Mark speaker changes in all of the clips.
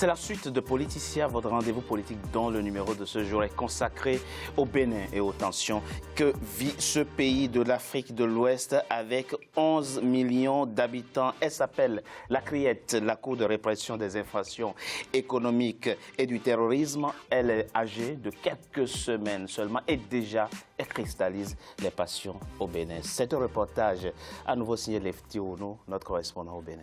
Speaker 1: C'est la suite de Politicia, votre rendez-vous politique dont le numéro de ce jour est consacré au Bénin et aux tensions que vit ce pays de l'Afrique de l'Ouest avec 11 millions d'habitants. Elle s'appelle la CRIET, la Cour de répression des infractions économiques et du terrorisme. Elle est âgée de quelques semaines seulement et déjà elle cristallise les passions au Bénin. C'est un reportage à nouveau signé Lefty Ono, notre correspondant au Bénin.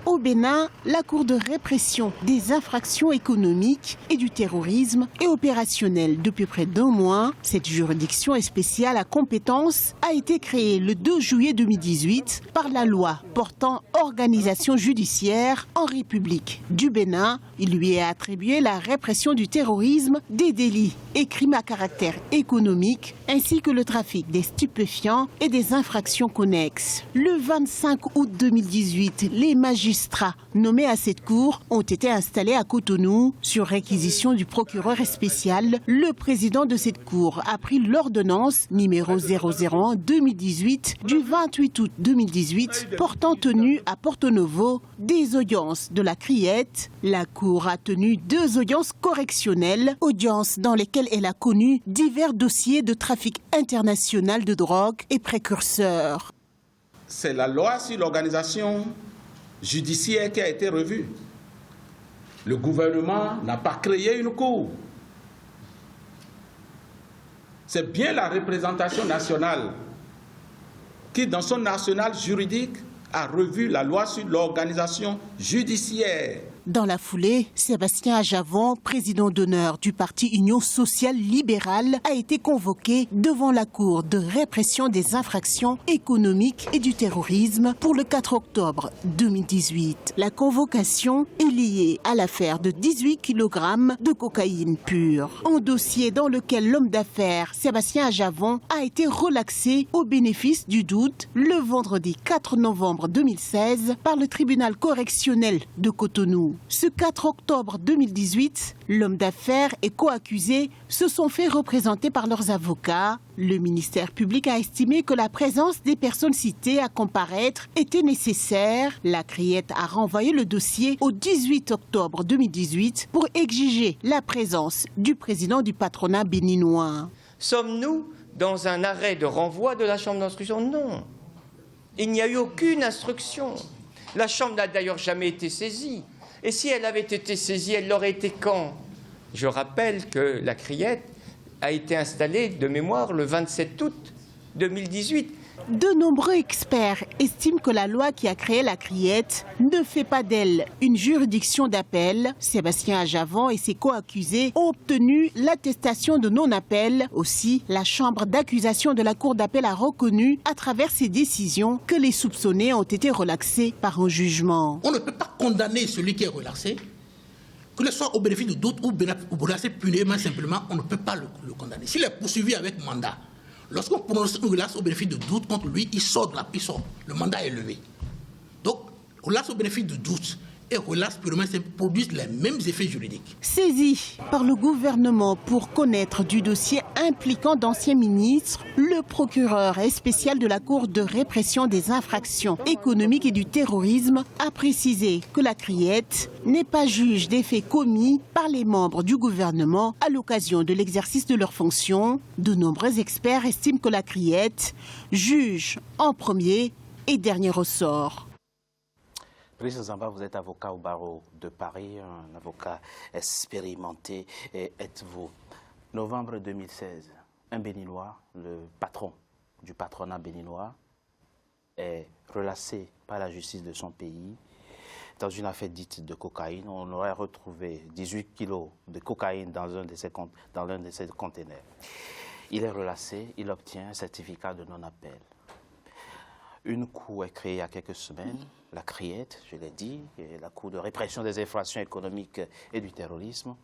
Speaker 2: Au Bénin, la Cour de répression des infractions économiques et du terrorisme est opérationnelle depuis près d'un mois. Cette juridiction spéciale à compétence a été créée le 2 juillet 2018 par la loi portant organisation judiciaire en République du Bénin. Il lui est attribué la répression du terrorisme, des délits et crimes à caractère économique, ainsi que le trafic des stupéfiants et des infractions connexes. Le 25 août 2018, les magistrats nommés à cette cour ont été installés à Cotonou. Sur réquisition du procureur spécial, le président de cette cour a pris l'ordonnance numéro 001-2018 du 28 août 2018 portant tenue à Porto Novo des audiences de la CRIET. La cour a tenu 2 audiences correctionnelles, audiences dans lesquelles elle a connu divers dossiers de trafic international de drogue et précurseurs.
Speaker 3: C'est la loi sur l'organisation judiciaire qui a été revue. Le gouvernement n'a pas créé une cour. C'est bien la représentation nationale qui, dans son arsenal juridique, a revu la loi sur l'organisation judiciaire.
Speaker 2: Dans la foulée, Sébastien Ajavon, président d'honneur du parti Union sociale libérale, a été convoqué devant la Cour de répression des infractions économiques et du terrorisme pour le 4 octobre 2018. La convocation est liée à l'affaire de 18 kg de cocaïne pure. Un dossier dans lequel l'homme d'affaires Sébastien Ajavon a été relaxé au bénéfice du doute le vendredi 4 novembre 2016 par le tribunal correctionnel de Cotonou. Ce 4 octobre 2018, l'homme d'affaires et co-accusé se sont fait représenter par leurs avocats. Le ministère public a estimé que la présence des personnes citées à comparaître était nécessaire. La CRIET a renvoyé le dossier au 18 octobre 2018 pour exiger la présence du président du patronat béninois.
Speaker 4: Sommes-nous dans un arrêt de renvoi de la chambre d'instruction? Non. Il n'y a eu aucune instruction. La chambre n'a d'ailleurs jamais été saisie. Et si elle avait été saisie, elle l'aurait été quand? Je rappelle que la CRIET a été installée de mémoire le 27 août 2018.
Speaker 2: De nombreux experts estiment que la loi qui a créé la CRIET ne fait pas d'elle une juridiction d'appel. Sébastien Ajavon et ses co-accusés ont obtenu l'attestation de non-appel. Aussi, la chambre d'accusation de la Cour d'appel a reconnu à travers ses décisions que les soupçonnés ont été relaxés par un jugement.
Speaker 5: On ne peut pas condamner celui qui est relaxé, que ce soit au bénéfice de d'autres ou relaxé puniment simplement, on ne peut pas le condamner. S'il est poursuivi avec mandat, lorsqu'on prononce une relaxe au bénéfice de doute contre lui, il sort de la prison. Le mandat est levé. Donc, relaxe au bénéfice de doute et relaxe purement produisent les mêmes effets juridiques.
Speaker 2: Saisi par le gouvernement pour connaître du dossier impliquant d'anciens ministres, le procureur spécial de la Cour de répression des infractions économiques et du terrorisme a précisé que la CRIET n'est pas juge des faits commis par les membres du gouvernement à l'occasion de l'exercice de leurs fonctions. De nombreux experts estiment que la CRIET juge en premier et dernier ressort.
Speaker 1: Brice Zamba, vous êtes avocat au barreau de Paris, un avocat expérimenté. Et êtes-vous, novembre 2016, un Béninois, le patron du patronat béninois, est relâché par la justice de son pays dans une affaire dite de cocaïne. On aurait retrouvé 18 kilos de cocaïne dans l'un de ses conteneurs. Il est relâché, il obtient un certificat de non-appel. Une cour est créée il y a quelques semaines, la CRIET, je l'ai dit, la Cour de répression des infractions économiques et du terrorisme.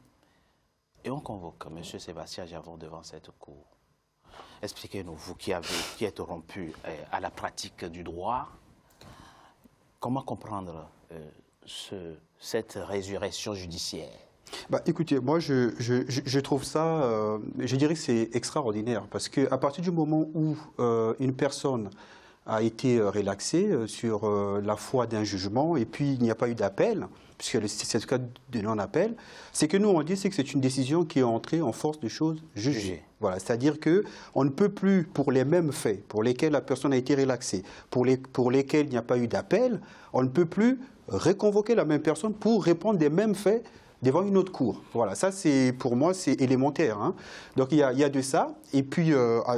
Speaker 1: Et on convoque M. Sébastien Ajavon devant cette cour. Expliquez-nous, vous qui êtes rompu à la pratique du droit, comment comprendre cette résurrection judiciaire?
Speaker 6: Écoutez, moi je trouve ça, je dirais que c'est extraordinaire, parce qu'à partir du moment où une personne a été relaxé sur la foi d'un jugement et puis il n'y a pas eu d'appel, puisque le certificat de non-appel, c'est que nous on dit que c'est une décision qui est entrée en force de choses jugées. Voilà, c'est-à-dire qu'on ne peut plus, pour les mêmes faits, pour lesquels la personne a été relaxée, pour lesquels il n'y a pas eu d'appel, on ne peut plus reconvoquer la même personne pour répondre des mêmes faits devant une autre cour. Voilà, ça c'est pour moi c'est élémentaire. Hein. Donc il y a de ça, et puis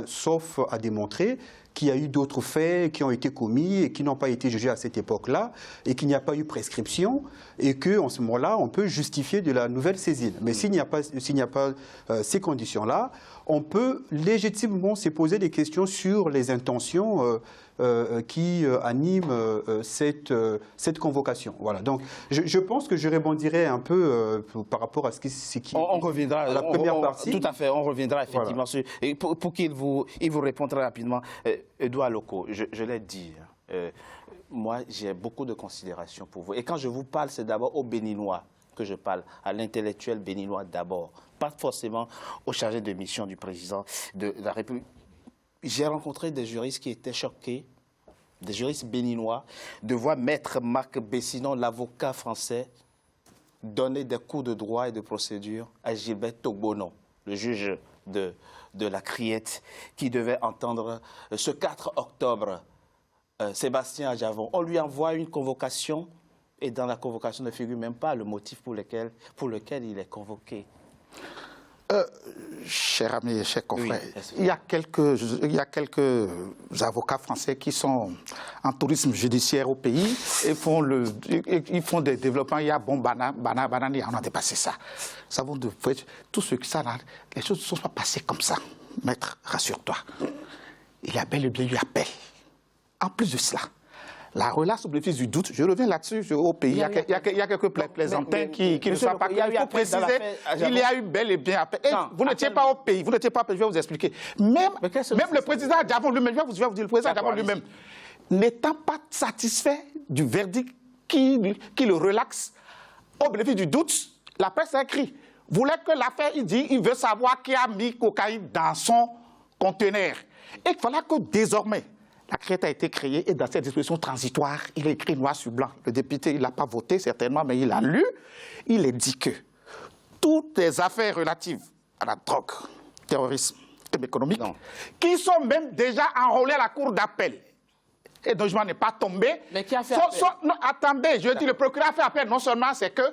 Speaker 6: sauf à démontrer qu'il y a eu d'autres faits qui ont été commis et qui n'ont pas été jugés à cette époque-là, et qu'il n'y a pas eu prescription, et qu'en ce moment-là, on peut justifier de la nouvelle saisine. Mais s'il n'y a pas ces conditions-là, on peut légitimement se poser des questions sur les intentions qui animent cette convocation. Voilà. Donc, je pense que je rebondirai un peu par rapport à ce qui
Speaker 1: on reviendra
Speaker 6: la première partie.
Speaker 1: Tout à fait, on reviendra effectivement
Speaker 6: Voilà.
Speaker 1: sur. Et pour qu'il vous répond très rapidement, Edouard Loko, je l'ai dit. Moi, j'ai beaucoup de considération pour vous. Et quand je vous parle, c'est d'abord aux Béninois que je parle, à l'intellectuel béninois d'abord, pas forcément au chargé de mission du président de la République. J'ai rencontré des juristes qui étaient choqués, des juristes béninois, de voir Maître Marc Bessinon, l'avocat français, donner des cours de droit et de procédure à Gilbert Togbonon, le juge de la Criette, qui devait entendre ce 4 octobre Sébastien Adjavon. On lui envoie une convocation et dans la convocation ne figure même pas le motif pour lequel il est convoqué.
Speaker 7: Chers amis et chers confrères,
Speaker 1: Oui,
Speaker 7: il y a quelques avocats français qui sont en tourisme judiciaire au pays et ils font des développements. Il y a Banane, on a dépassé ça. Nous avons tout ce qui ça, les choses ne sont pas passées comme ça. Maître, rassure-toi. Il y a bel et bien eu appel. En plus de cela, la relâche au bénéfice du doute, je reviens là-dessus au pays. Il y a quelques plaisantins qui ne sont pas. Il faut préciser, il y a eu bel et bien appel. Vous n'étiez pas au pays, vous n'étiez pas au pays, je vais vous expliquer. Même le président Adjavon lui-même, je vais vous dire, le président Adjavon lui-même, n'étant pas satisfait du verdict qui le relaxe au bénéfice du doute, la presse a écrit, voulait que l'affaire, il veut savoir qui a mis cocaïne dans son conteneur. Et il fallait que désormais, la Criette a été créée et dans cette disposition transitoire, il est écrit noir sur blanc. Le député, il n'a pas voté certainement, mais il a lu. Il est dit que toutes les affaires relatives à la drogue, terrorisme et économique, qui sont même déjà enrôlées à la cour d'appel, et dont je n'en ai pas tombé.
Speaker 1: Mais qui a fait appel?
Speaker 7: Non, attendez, je dis le procureur a fait appel. Non seulement c'est que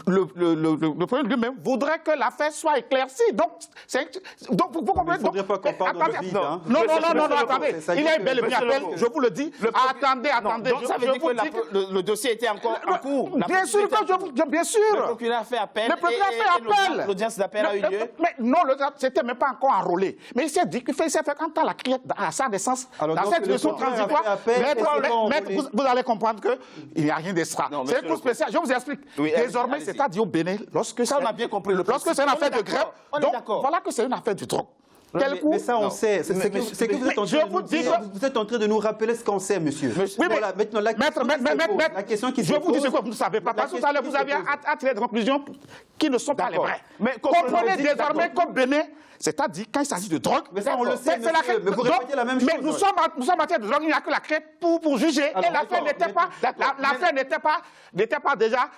Speaker 7: le procureur lui-même voudrait que l'affaire soit éclaircie. Donc vous comprenez.
Speaker 6: Il ne faudrait pas qu'on parle dans le vide.
Speaker 7: Non, attendez. Il y a eu bel et bien appel, je vous le dis. Attendez.
Speaker 1: Donc ça veut dire que le dossier était encore en cours.
Speaker 7: Bien sûr, bien sûr.
Speaker 1: Le procureur a fait appel.
Speaker 7: Le procureur a fait appel.
Speaker 1: L'audience d'appel a eu lieu.
Speaker 7: Mais non, c'était même pas encore enrôlé. Mais il s'est dit qu'il s'est fait quand la Criette à sa naissance, dans cette disposition transitoire, vous allez comprendre qu'il n'y a rien d'extra. C'est un coup spécial. Je vous explique. Désormais, c'est-à-dire au Bénin, lorsque
Speaker 1: ça, on a bien compris.
Speaker 7: Lorsque c'est une affaire de grève, donc voilà que c'est une affaire de drogue.
Speaker 6: Mais ça, on sait. C'est que vous êtes en train de nous rappeler ce qu'on sait, monsieur.
Speaker 7: Oui, mais maintenant,
Speaker 6: la question qui se pose...
Speaker 7: Je vous dis ce que vous ne savez pas. Parce que tout à l'heure, vous aviez attiré des conclusions qui ne sont pas les vraies. Mais comprenez désormais qu'au Bénin, c'est-à-dire quand il s'agit de drogue...
Speaker 6: Mais ça, on le sait, monsieur, mais vous répétez la même chose.
Speaker 7: Mais nous sommes en matière de drogue, il n'y a que la Criette pour juger. Et l'affaire n'était pas déjà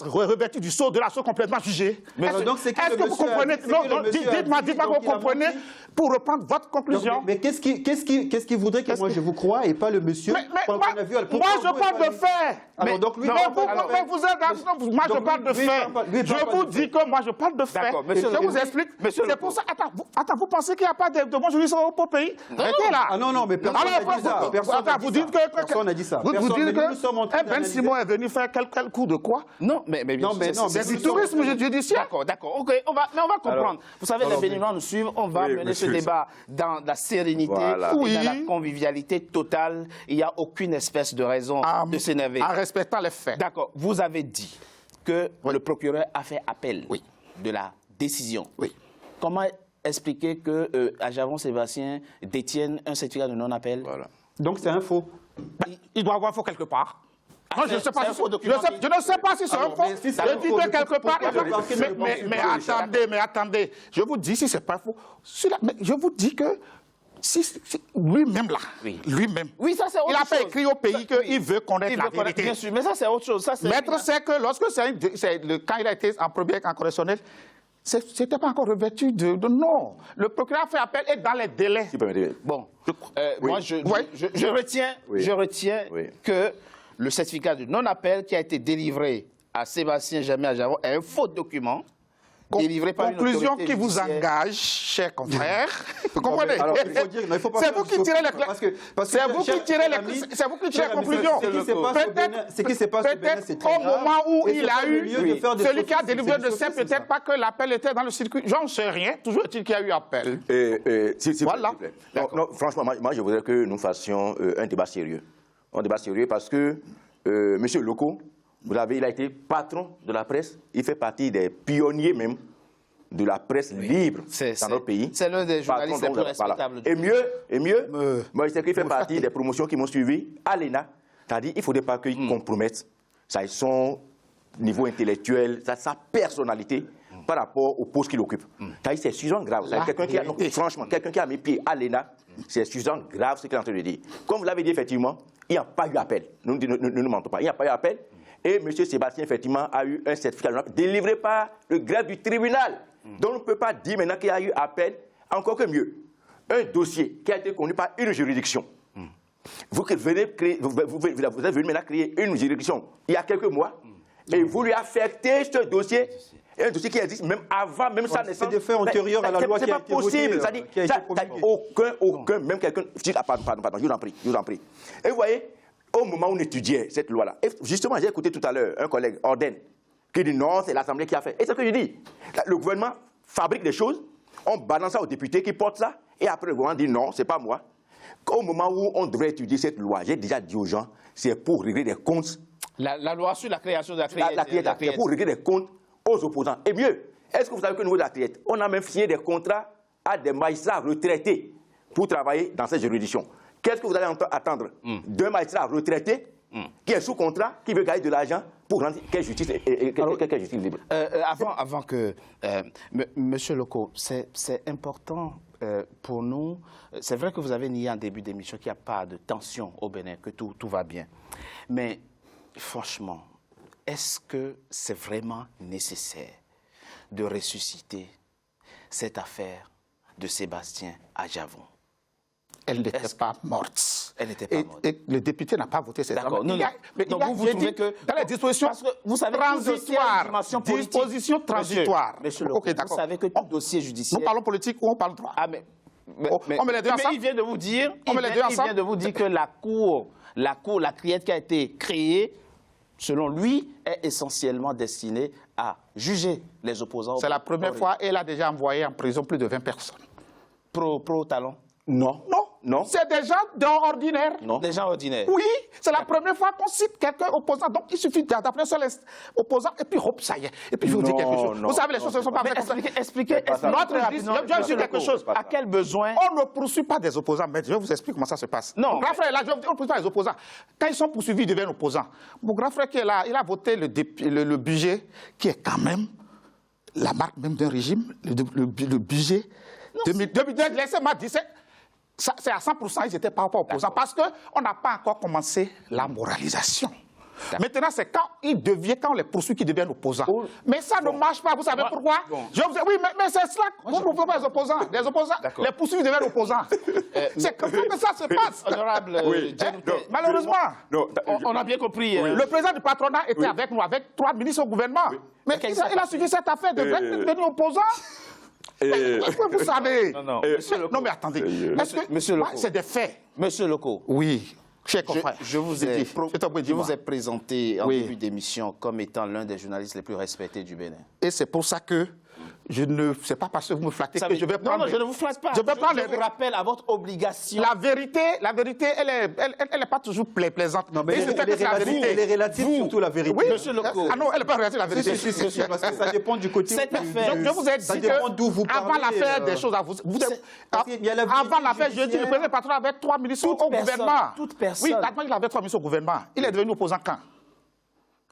Speaker 7: revêtue du sceau de la chose complètement jugée. Est-ce que vous comprenez? Dites-moi que vous comprenez pour reprendre votre conclusion.
Speaker 6: Mais qu'est-ce qui voudrait que moi je vous crois et pas le monsieur?
Speaker 7: Moi, je parle de faits. Moi, je parle de faits. Je vous dis que moi, je parle de faits. Je vous explique. C'est pour ça. Attends, vous pensez qu'il n'y a pas de bons juristes au pays? Arrêtez là.
Speaker 6: Ah non, mais personne n'a dit ça. Personne n'a dit ça.
Speaker 7: Vous dites que Ben Simon est venu faire quel coup de quoi?
Speaker 1: Non, mais
Speaker 7: c'est du tourisme judiciaire.
Speaker 1: D'accord. Ok, on va comprendre. Vous savez, les Béninois nous suivent. On va mener ce débat dans la sérénité et dans la convivialité totale. Il n'y a aucune espèce de raison de s'énerver.
Speaker 7: En respectant les faits.
Speaker 1: D'accord. Vous avez dit que le procureur a fait appel de la décision.
Speaker 7: Oui.
Speaker 1: Comment expliquer que Adjavon Sébastien détienne un certificat de non-appel?
Speaker 6: Voilà. Donc c'est un faux.
Speaker 7: Il doit avoir faux quelque part. Non, je ne sais pas si c'est un faux. Je dis que quelque part. Mais attendez. Je vous dis si c'est pas faux. Je vous dis que lui-même là,
Speaker 1: Oui.
Speaker 7: lui-même,
Speaker 1: Oui, ça c'est autre
Speaker 7: il n'a
Speaker 1: chose.
Speaker 7: pas écrit au pays qu'il veut connaître la vérité.
Speaker 1: Bien sûr, mais ça c'est autre chose. Ça,
Speaker 7: Maître, c'est que lorsque quand il a été en premier en correctionnel, c'était pas encore revêtu de non. Le procureur fait appel et dans les délais.
Speaker 8: Si vous permettez.
Speaker 1: Bon,
Speaker 8: Oui.
Speaker 1: moi je retiens,
Speaker 8: Oui.
Speaker 1: je retiens
Speaker 8: Oui.
Speaker 1: que le certificat de non-appel qui a été délivré à Sébastien Germain Adjavon est un faux document délivré par une
Speaker 7: Conclusion
Speaker 1: autorité
Speaker 7: qui vous
Speaker 1: judiciaire.
Speaker 7: engage, chers confrères. Vous comprenez?
Speaker 6: Alors, il faut dire, non, il faut pas
Speaker 7: C'est
Speaker 6: faire
Speaker 7: vous
Speaker 6: du
Speaker 7: qui tirez les
Speaker 6: sophisme, parce que,
Speaker 7: c'est vous qui tirez les conclusions.
Speaker 6: Ce qui se passe au Bénin, c'est très
Speaker 7: Au
Speaker 6: grave.
Speaker 7: moment où
Speaker 6: Et
Speaker 7: il
Speaker 6: c'est
Speaker 7: a
Speaker 6: pas le
Speaker 7: eu,
Speaker 6: lieu de faire des
Speaker 7: celui qui a
Speaker 6: sophismes,
Speaker 7: délivré
Speaker 6: c'est
Speaker 7: ne
Speaker 6: du
Speaker 7: sait
Speaker 6: sophisme,
Speaker 7: peut-être
Speaker 6: ça.
Speaker 7: pas que l'appel était dans le circuit. J'en sais rien. Toujours est-il qu'il y a eu appel.
Speaker 8: Voilà.
Speaker 7: Voilà.
Speaker 8: Non, franchement, moi, je voudrais que nous fassions un débat sérieux. Un débat sérieux parce que Monsieur Loko, il a été patron de la presse. Il fait partie des pionniers même de la presse libre dans notre pays.
Speaker 1: C'est l'un des journalistes les plus respectables.
Speaker 8: Et mieux, moi je sais qu'il fait partie des promotions qui m'ont suivi à l'ENA. C'est-à-dire qu'il ne faudrait pas qu'il compromette son niveau intellectuel, sa personnalité par rapport au poste qu'il occupe. C'est suffisamment grave. Franchement, quelqu'un qui a mis pied à l'ENA, c'est suffisamment grave ce qu'il est en train de dire. Comme vous l'avez dit, effectivement, il n'y a pas eu appel. Nous ne mentons pas. Il n'y a pas eu appel. Et M. Sébastien, effectivement, a eu un certificat délivré par le greffe du tribunal. Donc on ne peut pas dire maintenant qu'il y a eu appel, encore que mieux. Un dossier qui a été connu par une juridiction. Vous êtes venu maintenant créer une juridiction il y a quelques mois et vous lui affectez ce dossier. Un dossier qui existe même avant même sa naissance.
Speaker 6: C'est des faits antérieurs à la loi qui a été votée.
Speaker 8: C'est pas possible. Aucun, même quelqu'un... Pardon, je vous en prie. Et vous voyez, au moment où on étudiait cette loi-là, justement, j'ai écouté tout à l'heure un collègue, Orden, qui dit non, c'est l'Assemblée qui a fait. Et c'est ce que je dis. Le gouvernement fabrique des choses, on balance ça aux députés qui portent ça, et après le gouvernement dit non, c'est pas moi. Au moment où on devrait étudier cette loi, j'ai déjà dit aux gens, c'est pour régler des comptes.
Speaker 1: La loi sur la création de la criette.
Speaker 8: C'est pour régler des comptes aux opposants. Et mieux, est-ce que vous savez qu'au niveau de la criette, on a même signé des contrats à des magistrats retraités pour travailler dans cette juridiction. Qu'est-ce que vous allez attendre d'un magistrat retraité qui est sous contrat, qui veut gagner de l'argent pour rendre quelle justice libre?
Speaker 1: Avant que... Monsieur Loko, c'est important pour nous. C'est vrai que vous avez nié en début d'émission qu'il n'y a pas de tension au Bénin, que tout va bien. Mais franchement, est-ce que c'est vraiment nécessaire de ressusciter cette affaire de Sébastien Adjavon?
Speaker 7: Elle n'était pas morte.
Speaker 1: Elle n'était pas morte.
Speaker 7: Et le député n'a pas voté cette loi.
Speaker 1: D'accord. Donc vous trouvez que...
Speaker 7: Dans les dispositions
Speaker 1: parce que vous savez
Speaker 7: dispositions transitoires.
Speaker 1: Monsieur Loko, vous savez que tout dossier judiciaire...
Speaker 7: Nous parlons politique ou on parle droit?
Speaker 1: Ah, mais
Speaker 7: on met les deux ensemble.
Speaker 1: Il vient de vous dire...
Speaker 7: On met les deux ensemble.
Speaker 1: Il vient de vous dire que la criette qui a été créée, selon lui, est essentiellement destinée à juger les opposants.
Speaker 7: C'est la première fois et elle a déjà envoyé en prison plus de 20 personnes.
Speaker 1: Pro-talon?
Speaker 8: Non.
Speaker 7: C'est des gens ordinaires.
Speaker 8: Non.
Speaker 1: Des gens ordinaires.
Speaker 7: Oui, c'est la première fois qu'on cite quelqu'un opposant. Donc il suffit d'appeler sur les opposants et puis hop, ça y est. Et puis je vous dis quelque chose. Vous savez, les choses ne sont pas faites comme ça.
Speaker 1: Expliquez.
Speaker 7: Notre justice, je vais vous dire quelque chose.
Speaker 1: À quel besoin?
Speaker 7: On ne poursuit pas des opposants, mais je vais vous expliquer comment ça se passe.
Speaker 1: Non.
Speaker 7: Mon grand frère est là, je vais vous dire, on ne poursuit pas les opposants. Quand ils sont poursuivis, ils deviennent opposants. Mon grand frère qui est là, il a voté le budget qui est quand même la marque même d'un régime, le budget 2002, laissez-moi dire, c'est à 100%, ils n'étaient pas opposants parce qu'on n'a pas encore commencé la moralisation. Maintenant, c'est quand on les poursuit qu'ils deviennent opposants. Mais ça ne marche pas, vous savez pourquoi? Oui, mais c'est cela qu'on ne trouve pas les opposants. Les opposants, les poursuivis deviennent opposants. C'est comme ça que ça se passe.
Speaker 1: Honorable,
Speaker 7: malheureusement,
Speaker 1: on a bien compris.
Speaker 7: Le président du patronat était avec nous, avec 3 ministres au gouvernement. Mais il a suivi cette affaire de devenir opposant. Vous savez. Non, mais attendez.
Speaker 1: Monsieur Loko.
Speaker 7: C'est des faits.
Speaker 1: Monsieur Loko.
Speaker 7: Oui.
Speaker 1: Je vous ai présenté en début d'émission comme étant l'un des journalistes les plus respectés du Bénin.
Speaker 7: Et c'est pour ça que je ne sais pas parce que vous me flattez que je vais prendre...
Speaker 1: Non, je ne vous flatte pas. Je vous rappelle à votre obligation.
Speaker 7: La vérité, elle n'est pas toujours plaisante.
Speaker 6: Non, mais elle est relative, surtout la vérité.
Speaker 7: Oui, monsieur Loko. Ah non, elle n'est pas relative, la vérité.
Speaker 6: Si, parce que ça dépend du côté.
Speaker 1: Cette affaire...
Speaker 7: Je vous ai dit que avant l'affaire des choses à vous... Avant l'affaire, je dis le président patron avait 3 ministres au gouvernement.
Speaker 1: Toute personne.
Speaker 7: Oui, il avait 3 ministres au gouvernement. Il est devenu opposant quand?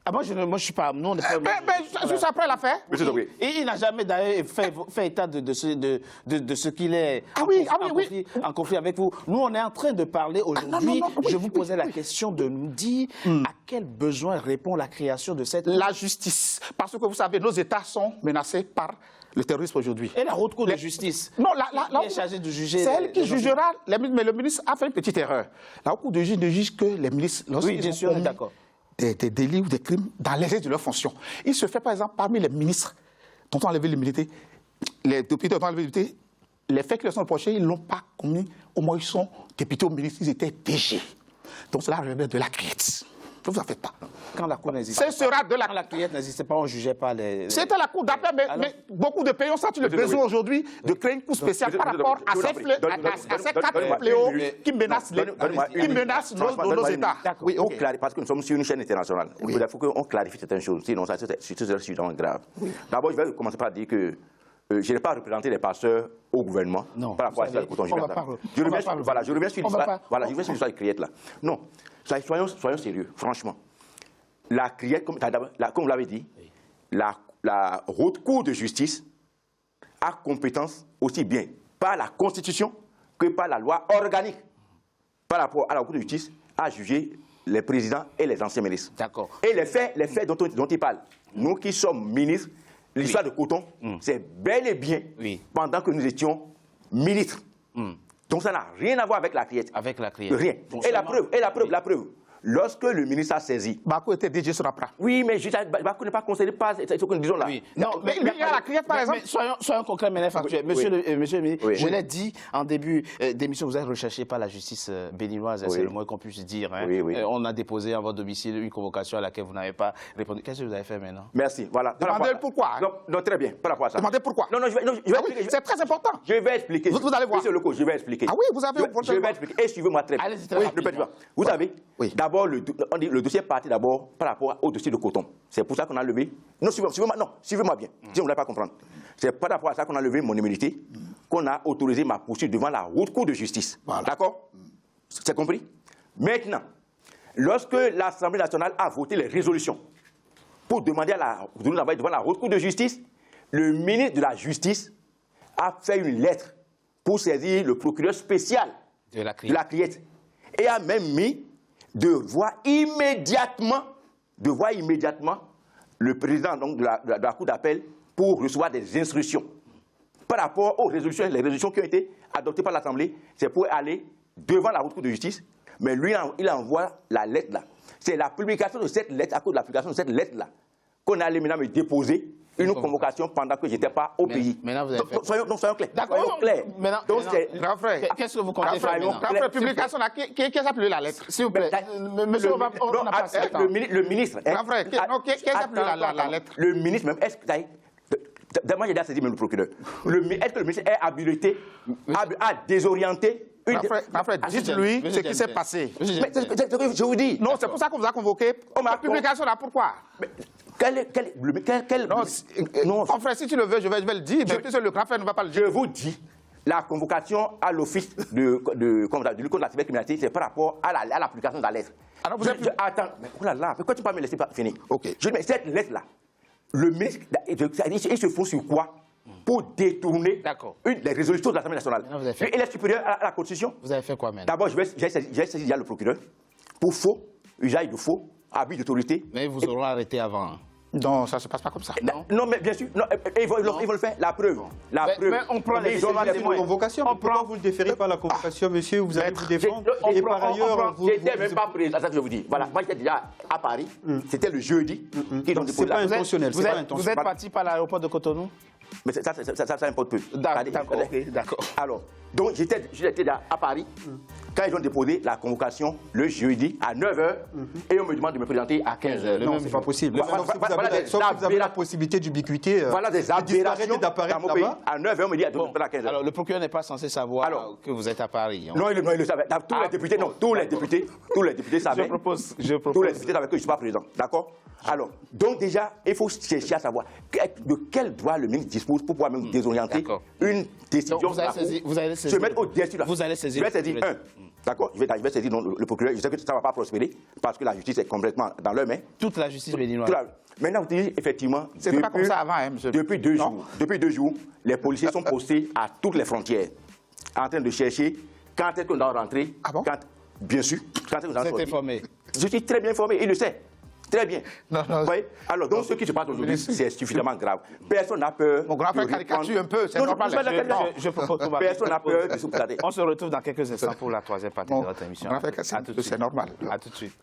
Speaker 1: Ah, moi, je ne suis pas... Nous, on n'est pas...
Speaker 5: Mais juste après l'affaire.
Speaker 8: Monsieur Dobré.
Speaker 1: Et il n'a jamais d'ailleurs fait état de ce qu'il est en conflit avec vous. Nous, on est en train de parler aujourd'hui. Je vous posais la question de nous dire à quel besoin répond la création de cette...
Speaker 7: La justice. Parce que vous savez, nos États sont menacés par le terrorisme aujourd'hui.
Speaker 1: Et la haute cour de justice,
Speaker 7: Non,
Speaker 1: qui est chargée de juger...
Speaker 7: c'est elle qui jugera, mais le ministre a fait une petite erreur. La haute cour de justice ne juge que les ministres
Speaker 1: Oui, bien sûr, on est d'accord.
Speaker 7: Des délits ou des crimes dans l'exercice de leurs fonctions. Il se fait par exemple parmi les ministres dont on a enlevé l'immunité, les députés dont on a enlevé l'immunité, les faits qui leur sont reprochés, ils ne l'ont pas commis. Au moins, ils sont députés ou ministres, ils étaient DG. Donc cela relève de la criette. Ne vous en faites pas.
Speaker 1: Quand la cour n'existait pas.
Speaker 7: Ce sera de
Speaker 1: Quand la criette n'existait pas, on ne jugeait pas les...
Speaker 7: C'était la cour d'appel, mais beaucoup de pays ont senti le besoin aujourd'hui de créer une cour spéciale par rapport à ces quatre fléaux qui menacent nos États.
Speaker 8: Oui, parce que nous sommes sur une chaîne internationale. Il faut qu'on clarifie certaines choses, sinon c'est suffisamment grave. D'abord, je vais commencer par dire que je n'ai pas représenté les pasteurs au gouvernement par rapport à ça. Je reviens sur l'histoire de criette là. Non, soyons sérieux, franchement. La criette, comme vous l'avez dit, la haute cour de justice a compétence aussi bien par la Constitution que par la loi organique par rapport à la cour de justice à juger les présidents et les anciens ministres.
Speaker 1: D'accord.
Speaker 8: Et les faits dont il parle, nous qui sommes ministres, l'histoire de Coton, c'est bel et bien pendant que nous étions ministres. Donc ça n'a rien à voir avec la criette.
Speaker 1: Avec la criette.
Speaker 8: Rien. Et la preuve. Lorsque le ministre a saisi...
Speaker 7: Bakou était DG Sonapra.
Speaker 8: Oui, mais Bakou n'est pas concédé par ce que nous disons là.
Speaker 1: Oui. Non,
Speaker 7: mais il y a la criette, par exemple.
Speaker 1: Soyons concrets, mais factuels. Monsieur le ministre, je l'ai dit en début d'émission, vous êtes recherché par la justice béninoise, c'est le moins qu'on puisse dire. Hein. On a déposé à votre domicile une convocation à laquelle vous n'avez pas répondu. Qu'est-ce que vous avez fait maintenant?
Speaker 8: Merci. Voilà.
Speaker 7: Demandez pourquoi.
Speaker 8: Non, très bien. Par rapport à ça.
Speaker 7: Demandez pourquoi.
Speaker 8: Non, je vais
Speaker 7: c'est très important.
Speaker 8: Je vais expliquer.
Speaker 7: Vous allez voir.
Speaker 8: Monsieur Leco, je vais expliquer.
Speaker 7: Ah oui, vous avez...
Speaker 8: Je vais expliquer. Et suivez-moi très bien. Vous savez, d'abord, le dossier est parti d'abord par rapport au dossier de Coton. C'est pour ça qu'on a levé... Non, suivez-moi bien. Si vous ne voulez pas comprendre. C'est par rapport à ça qu'on a levé mon immunité, qu'on a autorisé ma poursuite devant la haute cour de justice. Voilà. D'accord? C'est compris? Maintenant, lorsque l'Assemblée nationale a voté les résolutions pour demander devant la haute cour de justice, le ministre de la Justice a fait une lettre pour saisir le procureur spécial de la criette et a même mis de voir immédiatement le président donc, de la Cour d'appel pour recevoir des instructions. Par rapport aux résolutions, les résolutions qui ont été adoptées par l'Assemblée, c'est pour aller devant la Haute Cour de justice, mais lui, il envoie la lettre là. C'est la publication de cette lettre, à cause de la publication de cette lettre là, qu'on allait maintenant me déposer une convocation pendant que je n'étais pas au pays.
Speaker 1: Maintenant, vous avez fait...
Speaker 8: Soyons clairs.
Speaker 1: D'accord. Grand frère, qu'est-ce que vous comptez faire maintenant?
Speaker 7: Grand frère, publication, qui a appelé la lettre?
Speaker 1: S'il vous plaît. Monsieur, on n'a pas assez de temps.
Speaker 8: Le ministre...
Speaker 7: Grand frère, qui a appelé la lettre?
Speaker 8: Le ministre même, est-ce que... D'abord, j'ai déjà saisi même le procureur. Est-ce que le ministre est habilité à désorienter une...
Speaker 7: Grand frère, dites-lui ce qui s'est passé.
Speaker 8: Mais c'est ce que je vous dis.
Speaker 7: Non, c'est pour ça qu'on vous a convoqué. La publication là, pourquoi? Non, frère, si tu le veux, je vais le dire. Mais le grand frère ne va pas le dire.
Speaker 8: Je vous dis, la convocation à l'office de lutte contre la cybercriminalité, c'est par rapport à l'application de la lettre. Alors vous êtes... Attends, mais oh là là, pourquoi tu ne peux pas me laisser finir? Ok. Je dis, mais cette lettre-là, le ministre, il se fout sur quoi pour détourner les résolutions de l'Assemblée nationale? Il est supérieur à la Constitution.
Speaker 1: Vous avez fait quoi maintenant?
Speaker 8: D'abord, j'ai saisi le procureur pour faux, usage de faux, abus d'autorité.
Speaker 1: Mais vous aurez arrêté avant.
Speaker 7: Non, ça ne se passe pas comme ça.
Speaker 8: Non, mais bien sûr, ils vont le faire. La preuve.
Speaker 6: Mais on prend les convocations. Pourquoi vous ne déférez pas la convocation, monsieur? Vous allez vous défendre. Et par ailleurs,
Speaker 8: vous n'étiez même pas présent. C'est ça que je vous dis. Voilà, moi j'étais déjà à Paris. C'était le jeudi.
Speaker 6: C'est pas intentionnel.
Speaker 1: Vous êtes parti par l'aéroport de Cotonou?
Speaker 8: Mais ça importe peu.
Speaker 1: D'accord.
Speaker 8: Alors, donc j'étais déjà à Paris quand ils ont déposé la convocation le jeudi à 9h et on me demande de me présenter à 15h.
Speaker 6: Non, c'est pas possible. Sauf que vous avez la possibilité d'ubiquité.
Speaker 8: Voilà des aberrations dans mon pays. À 9h, on me dit à 15h.
Speaker 1: Alors, le procureur n'est pas censé savoir que vous êtes à Paris.
Speaker 8: Non, il le savait. Tous les députés savaient.
Speaker 1: Je propose.
Speaker 8: Tous les députés savaient que je ne suis pas président. D'accord? Alors, donc déjà, il faut chercher à savoir de quel droit le ministre dispose pour pouvoir même désorienter une décision.
Speaker 1: Donc vous allez saisir.
Speaker 8: Se mettre au-dessus.
Speaker 1: Vous allez saisir.
Speaker 8: Je vais saisir D'accord, je vais saisir le procureur. Je sais que ça ne va pas prospérer parce que la justice est complètement dans leurs mains.
Speaker 1: Toute la justice béninoise.
Speaker 8: Maintenant, vous dites effectivement,
Speaker 7: C'était pas comme ça avant, hein, monsieur.
Speaker 8: depuis 2 jours, les policiers sont postés à toutes les frontières en train de chercher quand est-ce qu'on doit rentrer.
Speaker 7: Ah bon?
Speaker 8: Bien sûr. Quand est-ce qu'on doit
Speaker 1: Vous êtes
Speaker 8: sortir.
Speaker 1: informé?
Speaker 8: Je suis très bien informé, il le sait. Très bien.
Speaker 7: Non.
Speaker 8: Vous voyez? Alors, donc, ce qui se passe aujourd'hui, c'est suffisamment grave. Personne n'a peur.
Speaker 7: Mon grand frère caricature un peu, c'est normal.
Speaker 1: Je propose qu'on va...
Speaker 8: Personne n'a peur de se placer.
Speaker 1: On se retrouve dans quelques instants pour la troisième partie de notre émission.
Speaker 7: Mon grand frère caricature, c'est normal.
Speaker 1: À tout de suite.